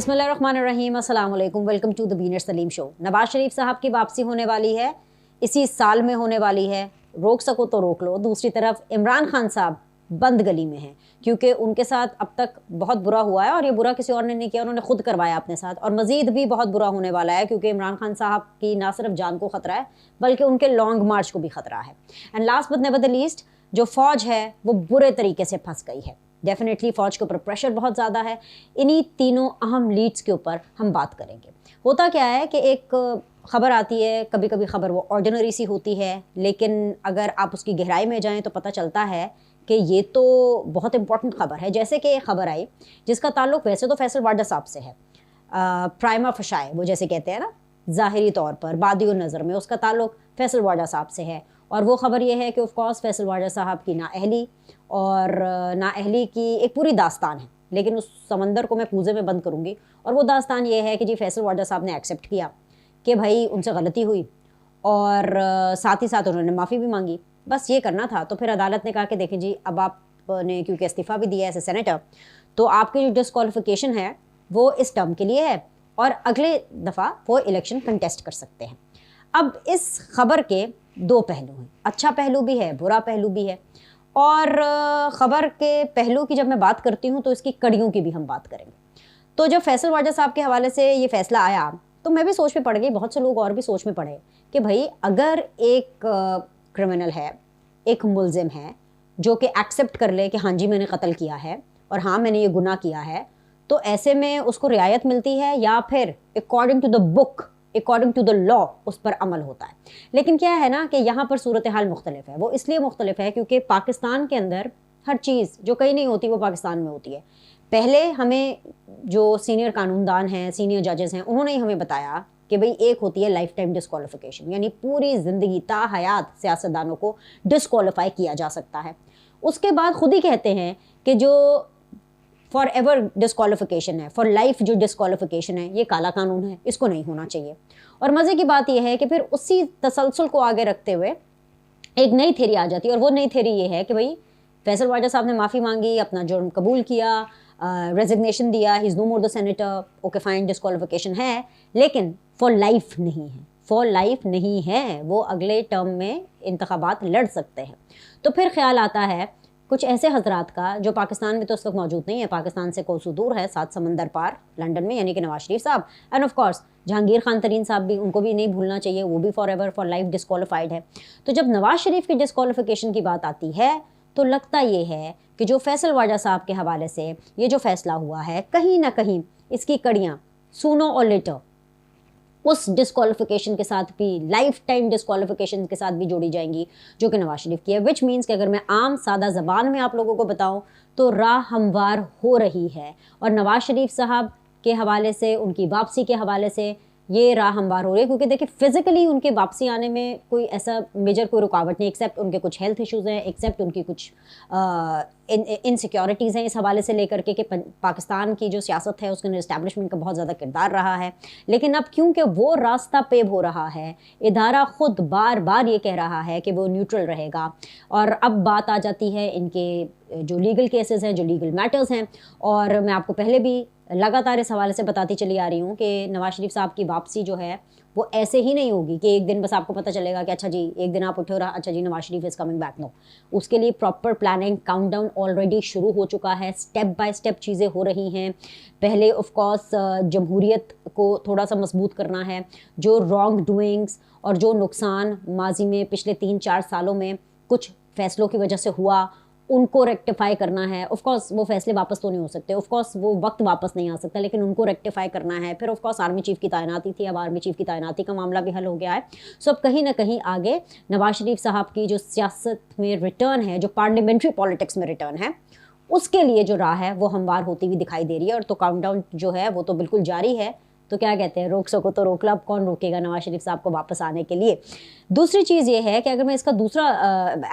बिस्मिल्लाहिर्रहमानिर्रहीम, अस्सलाम वालेकुम, वेलकम टू द बीनर सलीम शो। नवाज शरीफ साहब की वापसी होने वाली है, इसी साल में होने वाली है, रोक सको तो रोक लो। दूसरी तरफ इमरान खान साहब बंद गली में हैं क्योंकि उनके साथ अब तक बहुत बुरा हुआ है और ये बुरा किसी और ने नहीं किया, उन्होंने खुद करवाया अपने साथ, और मज़ीद भी बहुत बुरा होने वाला है क्योंकि इमरान खान साहब की ना सिर्फ जान को ख़तरा है बल्कि उनके लॉन्ग मार्च को भी ख़तरा है। And last but never the least, जो फ़ौज है वो बुरे तरीके से फंस गई है। डेफिनेटली फ़ौज के ऊपर प्रेशर बहुत ज़्यादा है। इन्हीं तीनों अहम लीड्स के ऊपर हम बात करेंगे। होता क्या है कि एक ख़बर आती है, कभी कभी ख़बर वो ऑर्डिनरी सी होती है, लेकिन अगर आप उसकी गहराई में जाएं तो पता चलता है कि ये तो बहुत इंपॉर्टेंट ख़बर है। जैसे कि एक ख़बर आई जिसका ताल्लुक़ वैसे तो फैसल वाडा साहब से है, प्राइमा फशाए वो जैसे कहते हैं ना, ज़ाहिरी तौर पर बादियो नज़र में उसका ताल्लुक़ फैसल वाडा साहब से है। और वो ख़बर ये है कि ऑफ कोर्स फैसल वाडा साहब की नाअहली और नाअहली की एक पूरी दास्तान है, लेकिन उस समंदर को मैं पूजे में बंद करूँगी। और वो दास्तान ये है कि जी फैसल वाडा साहब ने एक्सेप्ट किया कि भाई उनसे गलती हुई और साथ ही साथ उन्होंने माफ़ी भी मांगी। बस ये करना था। तो फिर अदालत ने कहा कि देखें जी, अब आपने क्योंकि इस्तीफ़ा भी दिया है एज ए सेनेटर, तो आपकी जो डिस्क्वालिफिकेशन है वो इस टर्म के लिए है और अगले दफ़ा वो इलेक्शन कंटेस्ट कर सकते हैं। अब इस खबर के दो पहलू हैं, अच्छा पहलू भी है, बुरा पहलू भी है। और ख़बर के पहलू की जब मैं बात करती हूँ तो इसकी कड़ियों की भी हम बात करेंगे। तो जब फैसल वाडा साहब के हवाले से ये फ़ैसला आया तो मैं भी सोच में पड़ गई, बहुत से लोग और भी सोच में पड़े कि भाई अगर एक क्रिमिनल है, एक मुलजिम है जो कि एक्सेप्ट कर ले कि हाँ जी मैंने कत्ल किया है और हाँ मैंने ये गुनाह किया है, तो ऐसे में उसको रियायत मिलती है या फिर according to the book, according to the law उस पर अमल होता है। लेकिन क्या है ना कि यहाँ पर सूरत हाल मुख्तलिफ है। वो इसलिए मुख्तलिफ है क्योंकि पाकिस्तान के अंदर हर चीज़ जो कहीं नहीं होती वो पाकिस्तान में होती है। पहले हमें जो सीनियर कानूनदान हैं, सीनियर जजेस हैं, उन्होंने ही हमें बताया कि भाई एक होती है लाइफ टाइम डिस्क्वालिफिकेशन, यानी पूरी ज़िंदगी ताहयात सियासतदानों को डिस्क्वालीफाई किया जा सकता है। उसके बाद खुद ही कहते हैं कि जो फॉर एवर डिस्क्वालिफिकेशन है, फॉर लाइफ जो डिस्क्वालिफिकेशन है, ये काला कानून है, इसको नहीं होना चाहिए। और मज़े की बात यह है कि फिर उसी तसलसल को आगे रखते हुए एक नई थ्योरी आ जाती है, और वो नई थ्योरी ये है कि भाई फैसल वाडा साहब ने माफ़ी मांगी, अपना जुर्म कबूल किया, रेजिग्नेशन दिया, he is no more the senator, okay fine, disqualification है, लेकिन फॉर लाइफ नहीं है, फॉर लाइफ नहीं है, वो अगले टर्म में इंतखाबात लड़ सकते हैं। तो फिर ख्याल आता है कुछ ऐसे हजरात का जो पाकिस्तान में तो उस वक्त मौजूद नहीं है, पाकिस्तान से कोसों दूर है, 7 समंदर पार लंदन में, यानी कि नवाज शरीफ साहब, end of course Jahangir Khan Tareen साहब भी, उनको भी नहीं भूलना चाहिए, वो भी for ever for life disqualified है। तो जब नवाज शरीफ की डिस्क्वालिफिकेशन की बात आती है तो लगता ये है कि जो फैसल वाडा साहब के हवाले से ये जो फैसला हुआ है, कहीं ना कहीं इसकी कड़ियाँ सूनो और लेटर उस डिस्क्वालिफिकेशन के साथ भी, लाइफ टाइम डिस्क्वालिफिकेशन के साथ भी जोड़ी जाएंगी जो कि नवाज शरीफ की है। विच मीन्स कि अगर मैं आम सादा ज़बान में आप लोगों को बताऊं तो राह हमवार हो रही है, और नवाज शरीफ साहब के हवाले से, उनकी वापसी के हवाले से ये राह हमवार हो रही है। क्योंकि देखिए फिज़िकली उनके वापसी आने में कोई ऐसा मेजर कोई रुकावट नहीं, एक्सेप्ट उनके कुछ हेल्थ इश्यूज़ हैं, एक्सेप्ट उनकी कुछ इनसिक्योरिटीज़ हैं इस हवाले से लेकर के कि पाकिस्तान की जो सियासत है उसके अंदर इस्टेब्लिशमेंट का बहुत ज़्यादा किरदार रहा है। लेकिन अब क्योंकि वो रास्ता पेब हो रहा है, इदारा ख़ुद बार बार ये कह रहा है कि वो न्यूट्रल रहेगा, और अब बात आ जाती है इनके जो लीगल केसेस हैं, जो लीगल मैटर्स हैं। और मैं आपको पहले भी लगातार इस हवाले से बताती चली आ रही हूँ कि नवाज शरीफ साहब की वापसी जो है वो ऐसे ही नहीं होगी कि एक दिन बस आपको पता चलेगा कि अच्छा जी एक दिन आप उठे और अच्छा जी Nawaz Sharif is coming back. No, उसके लिए प्रॉपर प्लानिंग, काउंटडाउन ऑलरेडी शुरू हो चुका है, स्टेप बाय स्टेप चीज़ें हो रही हैं। पहले ऑफ कोर्स जमहूरियत को थोड़ा सा मजबूत करना है, जो रॉन्ग डूइंग्स और जो नुकसान माजी में पिछले 3-4 सालों में कुछ फैसलों की वजह से हुआ उनको रेक्टिफाई करना है। ऑफ कोर्स वो फैसले वापस तो नहीं हो सकते, ऑफ कोर्स वो वक्त वापस नहीं आ सकता, लेकिन उनको रेक्टिफाई करना है। फिर ऑफ कोर्स आर्मी चीफ की तैनाती थी, अब आर्मी चीफ की तैनाती का मामला भी हल हो गया है। सो अब कहीं ना कहीं आगे नवाज शरीफ साहब की जो सियासत में रिटर्न है, जो पार्लियामेंट्री पॉलिटिक्स में रिटर्न है, उसके लिए जो राह है वो हमवार होती हुई दिखाई दे रही है। और तो काउंटडाउन जो है वो तो बिल्कुल जारी है। तो क्या कहते हैं, रोक सको तो रोक लो, अब कौन रोकेगा नवाज शरीफ साहब को वापस आने के लिए। दूसरी चीज़ ये है कि अगर मैं इसका दूसरा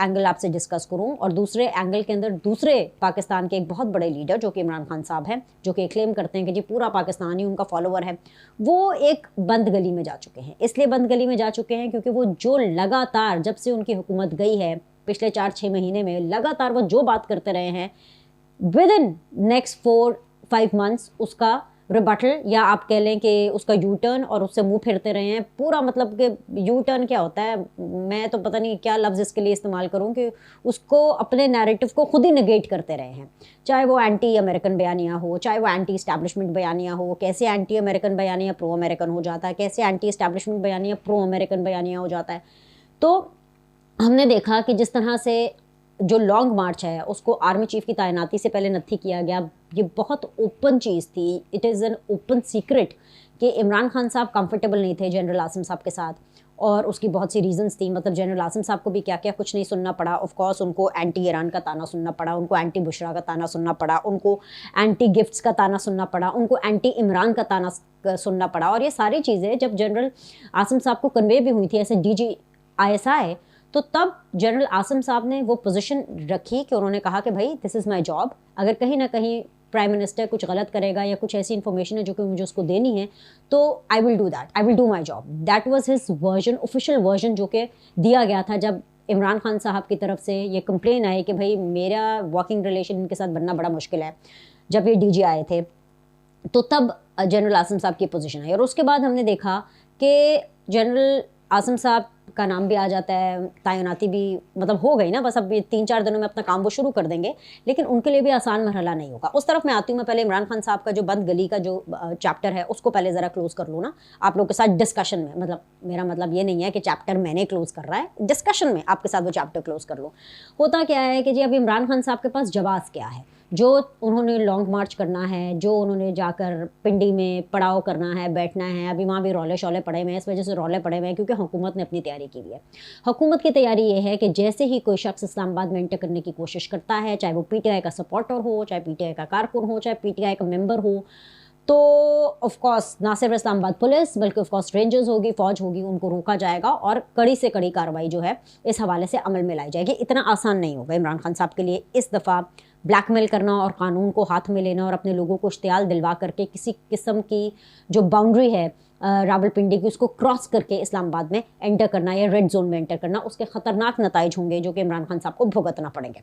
एंगल आपसे डिस्कस करूं, और दूसरे एंगल के अंदर दूसरे पाकिस्तान के एक बहुत बड़े लीडर जो कि इमरान खान साहब हैं, जो कि क्लेम करते हैं कि जी पूरा पाकिस्तान ही उनका फॉलोवर है, वो एक बंद गली में जा चुके हैं। इसलिए बंद गली में जा चुके हैं क्योंकि वो जो लगातार जब से उनकी हुकूमत गई है पिछले 4-6 महीने में लगातार वो जो बात करते रहे हैं, विद इन नेक्स्ट 4-5 मंथ्स उसका रिबटल, या आप कह लें कि उसका यू टर्न, और उससे मुंह फेरते रहे हैं पूरा। मतलब कि यू टर्न क्या होता है, मैं तो पता नहीं क्या लफ्ज़ इसके लिए इस्तेमाल करूं, कि उसको अपने नैरेटिव को खुद ही नेगेट करते रहे हैं। चाहे वो एंटी अमेरिकन बयानिया हो, चाहे वो एंटी इस्टेब्लिशमेंट बयानिया हो, कैसे एंटी अमेरिकन बयानिया प्रो अमेरिकन हो जाता है, कैसे एंटी इस्टेब्लिशमेंट बयानिया प्रो अमेरिकन बयानिया हो जाता है। तो हमने देखा कि जिस तरह से जो लॉन्ग मार्च है उसको आर्मी चीफ की तैनाती से पहले नत्थी किया गया, ये बहुत ओपन चीज़ थी। It is an open secret कि इमरान खान साहब कंफर्टेबल नहीं थे जनरल आसिम साहब के साथ, और उसकी बहुत सी रीजंस थी। मतलब जनरल आसिम साहब को भी क्या क्या कुछ नहीं सुनना पड़ा। ऑफ कोर्स उनको एंटी ईरान का ताना सुनना पड़ा, उनको एंटी बुशरा का ताना सुनना पड़ा, उनको एंटी गिफ्ट्स का ताना सुनना पड़ा, उनको एंटी इमरान का ताना सुनना पड़ा। और ये सारी चीज़ें जब जनरल आसिम साहब को कन्वे भी हुई थी एज ए DGISI, तो तब जनरल आसिम साहब ने वो पोजीशन रखी कि उन्होंने कहा कि भाई दिस इज़ माय जॉब, अगर कहीं ना कहीं प्राइम मिनिस्टर कुछ गलत करेगा या कुछ ऐसी इन्फॉर्मेशन है जो कि मुझे उसको देनी है, तो I will do that, I will do my job. That was his version, official version, जो कि दिया गया था जब इमरान खान साहब की तरफ से ये कंप्लेन आई कि भाई मेरा वर्किंग रिलेशन इनके साथ बनना बड़ा मुश्किल है, जब ये DG आए थे। तो तब जनरल आसिम साहब की पोजीशन आई, और उसके बाद हमने देखा कि जनरल आसिम साहब का नाम भी आ जाता है, तैनाती भी मतलब हो गई ना, बस अब 3-4 दिनों में अपना काम वो शुरू कर देंगे। लेकिन उनके लिए भी आसान मरहला नहीं होगा। उस तरफ मैं आती हूँ। मैं पहले इमरान खान साहब का जो बंद गली का जो चैप्टर है उसको पहले ज़रा क्लोज कर लूँ ना आप लोगों के साथ डिस्कशन में। मतलब मेरा मतलब ये नहीं है कि चैप्टर मैंने क्लोज कर रहा है, डिस्कशन में आपके साथ वो चैप्टर क्लोज कर लूँ। होता क्या है कि जी अब इमरान खान साहब के पास जवाब क्या है, जो उन्होंने लॉन्ग मार्च करना है, जो उन्होंने जाकर पिंडी में पड़ाव करना है, बैठना है। अभी वहाँ भी रौले शौले पड़े हुए हैं, इस वजह से रौले पड़े हुए हैं क्योंकि हुकूमत ने अपनी तैयारी की हुई है। हुकूमत की तैयारी ये है कि जैसे ही कोई शख्स इस्लामाबाद में एंटर करने की कोशिश करता है, चाहे वो PTI का सपोर्टर हो, चाहे PTI का कारकुन हो, चाहे PTI का मेंबर हो, तो ऑफ कोर्स ना सिर्फ इस्लामाबाद पुलिस बल्कि ऑफ कोर्स रेंजर्स होगी, फौज होगी, उनको रोका जाएगा और कड़ी से कड़ी कार्रवाई जो है इस हवाले से अमल में लाई जाएगी। इतना आसान नहीं होगा इमरान खान साहब के लिए इस दफ़ा ब्लैकमेल करना और कानून को हाथ में लेना और अपने लोगों को इश्तियाल दिलवा करके किसी किस्म की जो बाउंड्री है रावलपिंडी की उसको क्रॉस करके इस्लामाबाद में एंटर करना या रेड जोन में एंटर करना। उसके ख़तरनाक नताइज होंगे जो कि इमरान खान साहब को भुगतना पड़ेंगे।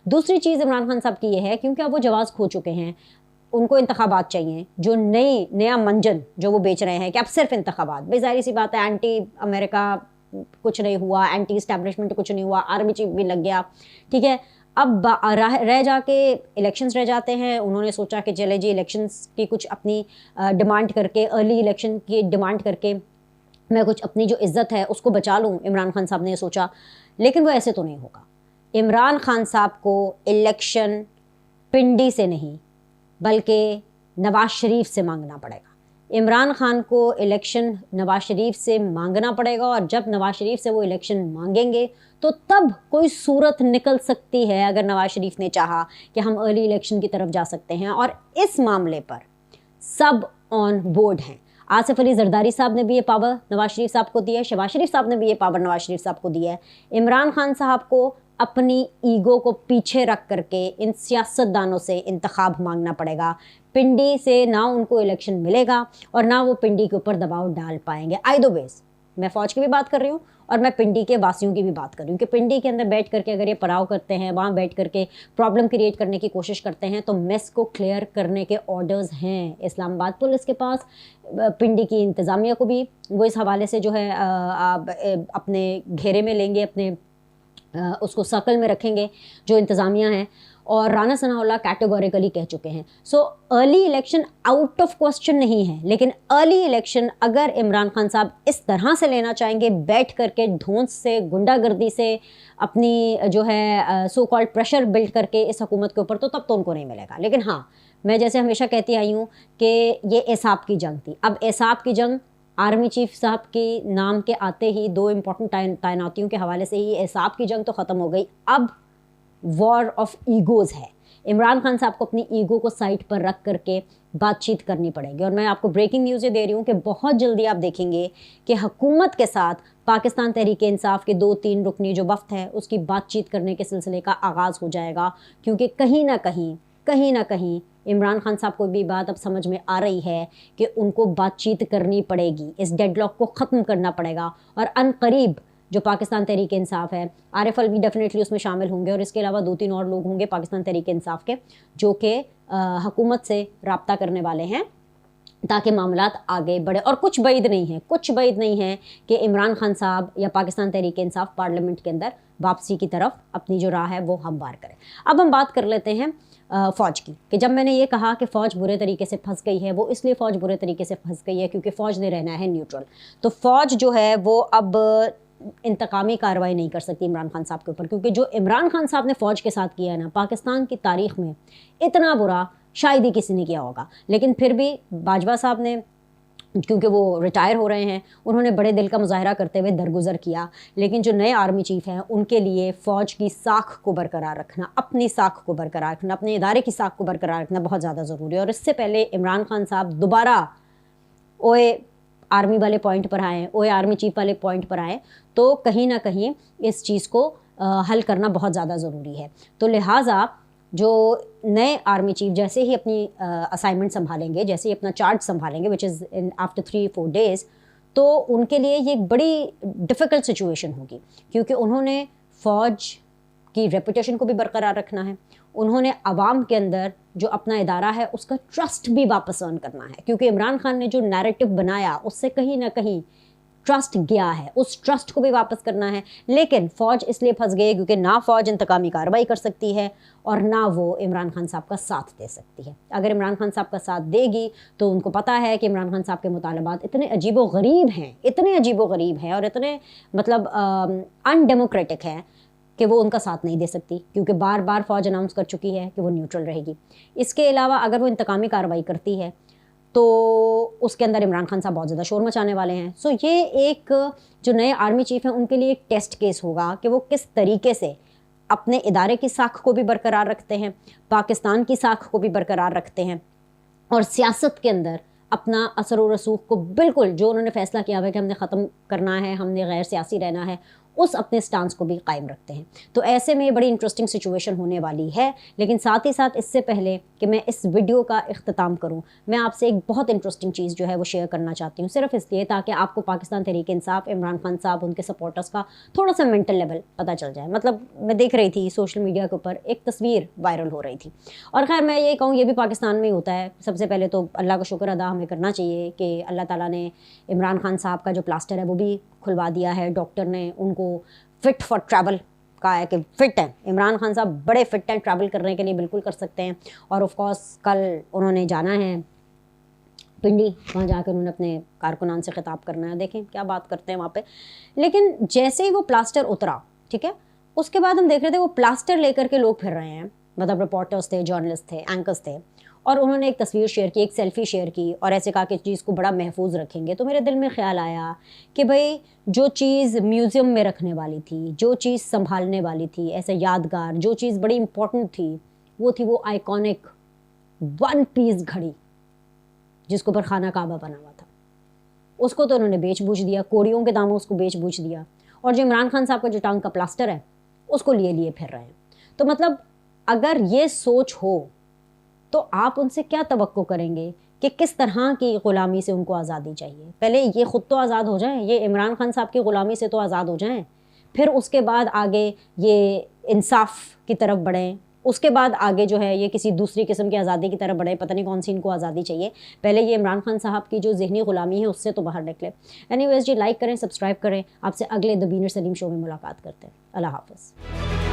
दूसरी चीज़ इमरान खान साहब की ये है, क्योंकि अब वो जवाब खो चुके हैं, उनको इंतखाबात चाहिए, जो नया मंजन जो वो बेच रहे हैं कि अब सिर्फ इंतखाबात। भाई जाहिर सी बात है, एंटी अमेरिका कुछ नहीं हुआ, एंटी इस्टेब्लिशमेंट कुछ नहीं हुआ, आर्मी चीफ भी लग गया, ठीक है। अब रह जाके इलेक्शंस रह जाते हैं। उन्होंने सोचा कि चले जी इलेक्शंस की कुछ अपनी डिमांड करके, अर्ली इलेक्शन की डिमांड करके मैं कुछ अपनी जो इज़्ज़त है उसको बचा लूँ। इमरान खान साहब ने सोचा, लेकिन वो ऐसे तो नहीं होगा। इमरान खान साहब को इलेक्शन पिंडी से नहीं बल्कि नवाज शरीफ से मांगना पड़ेगा। इमरान खान को इलेक्शन नवाज शरीफ से मांगना पड़ेगा, और जब नवाज शरीफ से वो इलेक्शन मांगेंगे तो तब कोई सूरत निकल सकती है, अगर नवाज शरीफ ने चाहा, कि हम अर्ली इलेक्शन की तरफ जा सकते हैं। और इस मामले पर सब ऑन बोर्ड हैं। आसिफ अली जरदारी साहब ने भी ये पावर नवाज शरीफ साहब को दिया है, शहबाज शरीफ साहब ने भी ये पावर नवाज शरीफ साहब को दिया है। इमरान खान साहब को अपनी ईगो को पीछे रख करके इन सियासतदानों से इंतखाब मांगना पड़ेगा। पिंडी से ना उनको इलेक्शन मिलेगा और ना वो पिंडी के ऊपर दबाव डाल पाएंगे। आइदर वेज, मैं फ़ौज की भी बात कर रही हूँ और मैं पिंडी के वासियों की भी बात कर रही हूँ कि पिंडी के अंदर बैठ करके अगर ये पड़ाव करते हैं, वहाँ बैठ करके प्रॉब्लम क्रिएट करने की कोशिश करते हैं, तो मेस को क्लियर करने के ऑर्डर्स हैं इस्लामाबाद पुलिस के पास। पिंडी की इंतज़ामिया को भी वो इस हवाले से जो है अपने घेरे में लेंगे, अपने उसको सर्कल में रखेंगे जो इंतज़ामिया है। और राना सनाउल्लाह कैटेगोरिकली कह चुके हैं। So early election out of question नहीं है, लेकिन अर्ली इलेक्शन अगर इमरान खान साहब इस तरह से लेना चाहेंगे, बैठ करके धौंस से, गुंडागर्दी से, अपनी जो है सो कॉल्ड प्रेशर बिल्ड करके इस हुकूमत के ऊपर, तो तब तो उनको नहीं मिलेगा। लेकिन हाँ, मैं जैसे हमेशा कहती आई हूँ कि ये एसाब की जंग थी। अब एसाब की जंग आर्मी चीफ साहब के नाम के आते ही, दो इम्पोर्टेंट तैनातियों के हवाले से ही एसाब की जंग तो ख़त्म हो गई। अब वॉर ऑफ ईगोज़ है। इमरान खान साहब को अपनी ईगो को साइड पर रख करके बातचीत करनी पड़ेगी। और मैं आपको ब्रेकिंग न्यूज़ ये दे रही हूँ कि बहुत जल्दी आप देखेंगे कि हुकूमत के साथ पाकिस्तान तहरीक इंसाफ के 2-3 रुकनी जो वफ्द है उसकी बातचीत करने के सिलसिले का आगाज़ हो जाएगा। क्योंकि कहीं ना कहीं इमरान खान साहब को भी बात अब समझ में आ रही है कि उनको बातचीत करनी पड़ेगी, इस डेडलॉक को ख़त्म करना पड़ेगा। और अनकरीब जो पाकिस्तान तहरीक इंसाफ है, आरिफ अलवी डेफिनेटली उसमें शामिल होंगे, और इसके अलावा 2-3 और लोग होंगे पाकिस्तान तहरीक इंसाफ के जो कि हुकूमत से रब्ता करने वाले हैं ताकि मामलात आगे बढ़े। और कुछ बैद नहीं है कि इमरान खान साहब या पाकिस्तान तहरीक इंसाफ पार्लियामेंट के अंदर वापसी की तरफ अपनी जो राह है वो हमवार करें। अब हम बात कर लेते हैं फ़ौज की, कि जब मैंने ये कहा कि फ़ौज बुरे तरीके से फंस गई है, वो इसलिए फ़ौज बुरे तरीके से फंस गई है क्योंकि फ़ौज ने रहना है न्यूट्रल। तो फ़ौज जो है वो अब इंतकामी कार्रवाई नहीं कर सकती इमरान खान साहब के ऊपर, क्योंकि जो इमरान खान साहब ने फ़ौज के साथ किया है ना, पाकिस्तान की तारीख़ में इतना बुरा शायद ही किसी ने किया होगा। लेकिन फिर भी बाजवा साहब ने, क्योंकि वो रिटायर हो रहे हैं, उन्होंने बड़े दिल का मुजाहरा करते हुए दरगुजर किया। लेकिन जो नए आर्मी चीफ़ हैं उनके लिए फ़ौज की साख को बरकरार रखना, अपनी साख को बरकरार रखना, अपने इदारे की साख को बरकरार रखना बहुत ज़्यादा ज़रूरी है। और इससे पहले इमरान खान साहब दोबारा ओए आर्मी वाले पॉइंट पर आएँ, ओए आर्मी चीफ़ वाले पॉइंट पर आएँ, तो कहीं ना कहीं इस चीज़ को हल करना बहुत ज़्यादा ज़रूरी है। तो लिहाजा जो नए आर्मी चीफ जैसे ही अपनी असाइनमेंट संभालेंगे, जैसे ही अपना चार्ज संभालेंगे, which is in after 3-4 days, तो उनके लिए ये एक बड़ी डिफ़िकल्ट सिचुएशन होगी, क्योंकि उन्होंने फ़ौज की रेपुटेशन को भी बरकरार रखना है, उन्होंने आवाम के अंदर जो अपना इदारा है उसका ट्रस्ट भी वापस अर्न करना है, क्योंकि इमरान खान ने जो नैरेटिव बनाया उससे कहीं ना कहीं ट्रस्ट गया है, उस ट्रस्ट को भी वापस करना है। लेकिन फ़ौज इसलिए फंस गई क्योंकि ना फ़ौज इंतकामी कार्रवाई कर सकती है और ना वो इमरान खान साहब का साथ दे सकती है। अगर इमरान खान साहब का साथ देगी तो उनको पता है कि इमरान खान साहब के मुतालबात इतने अजीबोगरीब हैं और इतने मतलब अनडेमोक्रेटिक हैं कि वो उनका साथ नहीं दे सकती, क्योंकि बार बार फ़ौज अनाउंस कर चुकी है कि वो न्यूट्रल रहेगी। इसके अलावा अगर वो इंतकामी कार्रवाई करती है तो उसके अंदर इमरान खान साहब बहुत ज़्यादा शोर मचाने वाले हैं। सो ये एक जो नए आर्मी चीफ़ हैं उनके लिए एक टेस्ट केस होगा कि वो किस तरीके से अपने इदारे की साख को भी बरकरार रखते हैं, पाकिस्तान की साख को भी बरकरार रखते हैं, और सियासत के अंदर अपना असर व रसूख को बिल्कुल, जो उन्होंने फ़ैसला किया है कि हमने ख़त्म करना है, हमने गैर सियासी रहना है, उस अपने स्टांस को भी कायम रखते हैं। तो ऐसे में ये बड़ी इंटरेस्टिंग सिचुएशन होने वाली है। लेकिन साथ ही साथ इससे पहले कि मैं इस वीडियो का इख्तिताम करूं, मैं आपसे एक बहुत इंटरेस्टिंग चीज़ जो है वो शेयर करना चाहती हूँ, सिर्फ इसलिए ताकि आपको पाकिस्तान तहरीक इंसाफ, इमरान खान साहब, उनके सपोर्टर्स का थोड़ा सा मेंटल लेवल पता चल जाए। मतलब मैं देख रही थी सोशल मीडिया के ऊपर एक तस्वीर वायरल हो रही थी, और खैर मैं ये कहूँ ये भी पाकिस्तान में ही होता है। सबसे पहले तो अल्लाह का शुक्र अदा हमें करना चाहिए कि अल्लाह ताला ने इमरान खान साहब का जो प्लास्टर है वो भी खुलवा दिया है। डॉक्टर ने उनको फ़िट फॉर ट्रैवल कहा है कि फ़िट हैं, इमरान खान साहब बड़े फ़िट हैं, ट्रैवल करने के लिए बिल्कुल कर सकते हैं। और ऑफ कोर्स कल उन्होंने जाना है पिंडी, वहाँ जाकर उन्होंने अपने कारकुनान से ख़िताब करना है, देखें क्या बात करते हैं वहाँ पे। लेकिन जैसे ही वो प्लास्टर उतरा, ठीक है, उसके बाद हम देख रहे थे वो प्लास्टर लेकर के लोग फिर रहे हैं, मतलब रिपोर्टर्स थे, जर्नलिस्ट थे, एंकर्स थे, और उन्होंने एक तस्वीर शेयर की, एक सेल्फ़ी शेयर की, और ऐसे कहा कि इस चीज़ को बड़ा महफूज रखेंगे। तो मेरे दिल में ख्याल आया कि भाई जो चीज़ म्यूज़ियम में रखने वाली थी, जो चीज़ संभालने वाली थी, ऐसे यादगार जो चीज़ बड़ी इंपॉर्टेंट थी, वो थी वो आइकॉनिक 1 पीस घड़ी जिसके ऊपर खाना काबा बना हुआ था। उसको तो उन्होंने बेच बूझ दिया, कोड़ियों के दामों उसको बेच बूझ दिया, और जो इमरान खान साहब का जो टांग का प्लास्टर है उसको लिए फिर रहे हैं। तो मतलब अगर ये सोच हो तो आप उनसे क्या तवक्को करेंगे कि किस तरह की ग़ुलामी से उनको आज़ादी चाहिए। पहले ये ख़ुद तो आज़ाद हो जाएं, ये इमरान खान साहब की ग़ुलामी से तो आज़ाद हो जाएं, फिर उसके बाद आगे ये इंसाफ की तरफ बढ़ें, उसके बाद आगे जो है ये किसी दूसरी किस्म की आज़ादी की तरफ बढ़े। पता नहीं कौन सी इनको आज़ादी चाहिए, पहले ये इमरान खान साहब की जो ज़हनी ग़ुलामी है उससे तो बाहर निकले। एनीवेज़ जी, लाइक करें, सब्सक्राइब करें। आपसे अगले द बीनर सलीम शो में मुलाकात करते हैं। अल्लाह हाफ़िज़।